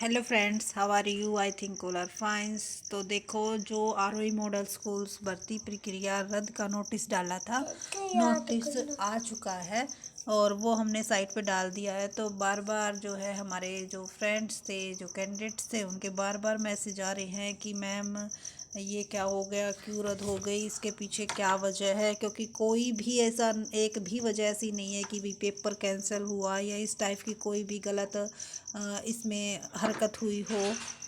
Hello friends, how are you? I think all are fines. तो देखो, जो आरोही model schools भर्ती प्रक्रिया रद्द का नोटिस डाला था, नोटिस आ चुका है और वो हमने साइट पे डाल दिया है। तो बार बार जो है हमारे जो फ्रेंड्स थे, जो कैंडिडेट्स थे, उनके बार बार मैसेज आ रहे हैं कि मैम ये क्या हो गया, क्यों रद्द हो गई, इसके पीछे क्या वजह है। क्योंकि कोई भी ऐसा, एक भी वजह ऐसी नहीं है कि भी पेपर कैंसिल हुआ या इस टाइप की कोई भी गलत इसमें हरकत हुई हो,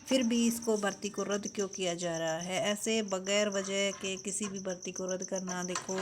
फिर भी इसको भर्ती को रद्द क्यों किया जा रहा है। ऐसे बगैर वजह के किसी भी भर्ती को रद्द करना, देखो,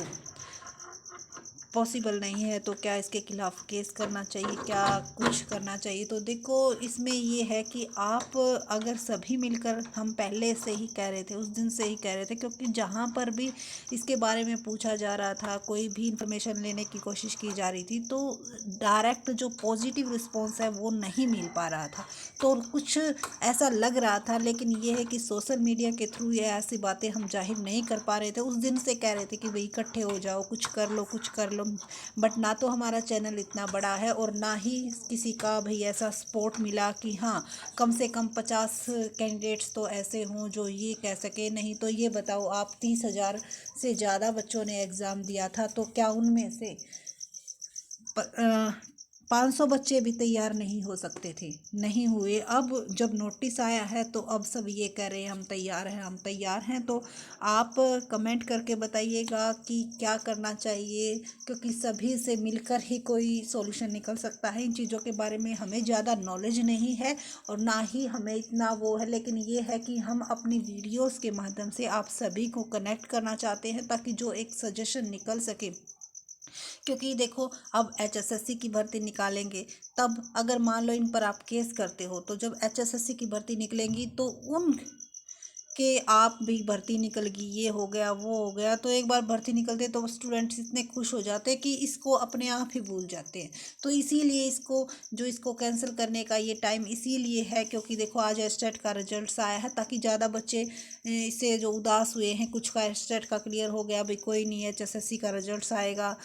पॉसिबल नहीं है। तो क्या इसके खिलाफ केस करना चाहिए, क्या कुछ करना चाहिए? तो देखो, इसमें ये है कि आप अगर सभी मिलकर, हम पहले से ही कह रहे थे, उस दिन से ही कह रहे थे, क्योंकि जहाँ पर भी इसके बारे में पूछा जा रहा था, कोई भी इंफॉर्मेशन लेने की कोशिश की जा रही थी, तो डायरेक्ट जो पॉजिटिव रिस्पॉन्स है वो नहीं मिल पा रहा था। तो कुछ ऐसा लग रहा था, लेकिन ये है कि सोशल मीडिया के थ्रू ये ऐसी बातें हम जाहिर नहीं कर पा रहे थे। उस दिन से कह रहे थे कि भाई इकट्ठे हो जाओ, कुछ कर लो, कुछ कर लो। बट ना तो हमारा चैनल इतना बड़ा है और ना ही किसी का भाई ऐसा सपोर्ट मिला कि हाँ, कम से कम 50 कैंडिडेट्स तो ऐसे हों जो ये कह सके। नहीं तो ये बताओ, आप 30,000 से ज़्यादा बच्चों ने एग्ज़ाम दिया था, तो क्या उनमें से 500 बच्चे भी तैयार नहीं हो सकते थे? नहीं हुए। अब जब नोटिस आया है तो अब सब ये कह रहे हैं हम तैयार हैं, हम तैयार हैं। तो आप कमेंट करके बताइएगा कि क्या करना चाहिए, क्योंकि सभी से मिलकर ही कोई सॉल्यूशन निकल सकता है। इन चीज़ों के बारे में हमें ज़्यादा नॉलेज नहीं है और ना ही हमें इतना वो है, लेकिन ये है कि हम अपनी वीडियोस के माध्यम से आप सभी को कनेक्ट करना चाहते हैं ताकि जो एक सजेशन निकल सके। क्योंकि देखो, अब एचएसएससी की भर्ती निकालेंगे, तब अगर मान लो इन पर आप केस करते हो, तो जब एचएसएससी की भर्ती निकलेंगी तो उन कि आप भी भर्ती निकल गई, ये हो गया, वो हो गया, तो एक बार भर्ती निकलते तो स्टूडेंट्स इतने खुश हो जाते हैं कि इसको अपने आप ही भूल जाते हैं। तो इसीलिए इसको कैंसिल करने का ये टाइम इसीलिए है, क्योंकि देखो आज एस्टेट का रिजल्ट्स आया है, ताकि ज़्यादा बच्चे इससे जो उदास हुए हैं, कुछ का एस्टेट का क्लियर हो गया, भाई कोई नहीं है, एचएसएससी का रिजल्ट्स आएगा,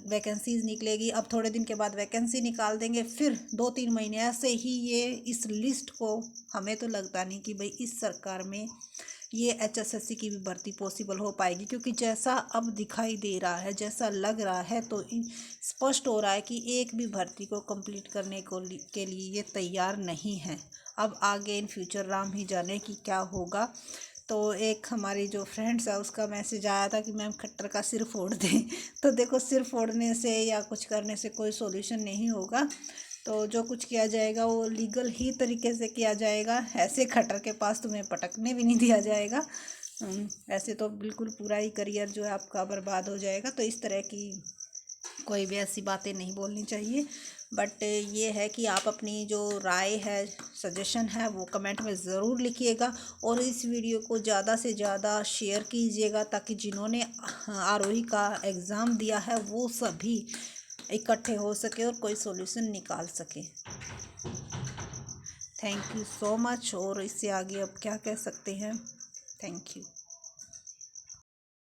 वैकेंसीज निकलेगी, अब थोड़े दिन के बाद वैकेंसी निकाल देंगे, फिर 2-3 महीने ऐसे ही ये इस लिस्ट को, हमें तो लगता नहीं कि भाई इस सरकार में ये एचएसएससी की भी भर्ती पॉसिबल हो पाएगी। क्योंकि जैसा अब दिखाई दे रहा है, जैसा लग रहा है, तो स्पष्ट हो रहा है कि एक भी भर्ती को कंप्लीट करने के लिए ये तैयार नहीं है। अब आगे इन फ्यूचर राम ही जाने कि क्या होगा। तो एक हमारी जो फ्रेंड्स है, उसका मैसेज आया था कि मैम खट्टर का सिर फोड़ दें। तो देखो, सिर फोड़ने से या कुछ करने से कोई सॉल्यूशन नहीं होगा। तो जो कुछ किया जाएगा वो लीगल ही तरीके से किया जाएगा। ऐसे खट्टर के पास तुम्हें पटकने भी नहीं दिया जाएगा। ऐसे तो बिल्कुल पूरा ही करियर जो है आपका बर्बाद हो जाएगा। तो इस तरह की कोई भी ऐसी बातें नहीं बोलनी चाहिए। बट ये है कि आप अपनी जो राय है, सजेशन है, वो कमेंट में ज़रूर लिखिएगा और इस वीडियो को ज़्यादा से ज़्यादा शेयर कीजिएगा, ताकि जिन्होंने आरोही का एग्ज़ाम दिया है वो सभी इकट्ठे हो सके और कोई सॉल्यूशन निकाल सके। Thank you so much. और इससे आगे अब क्या कह सकते हैं? Thank you.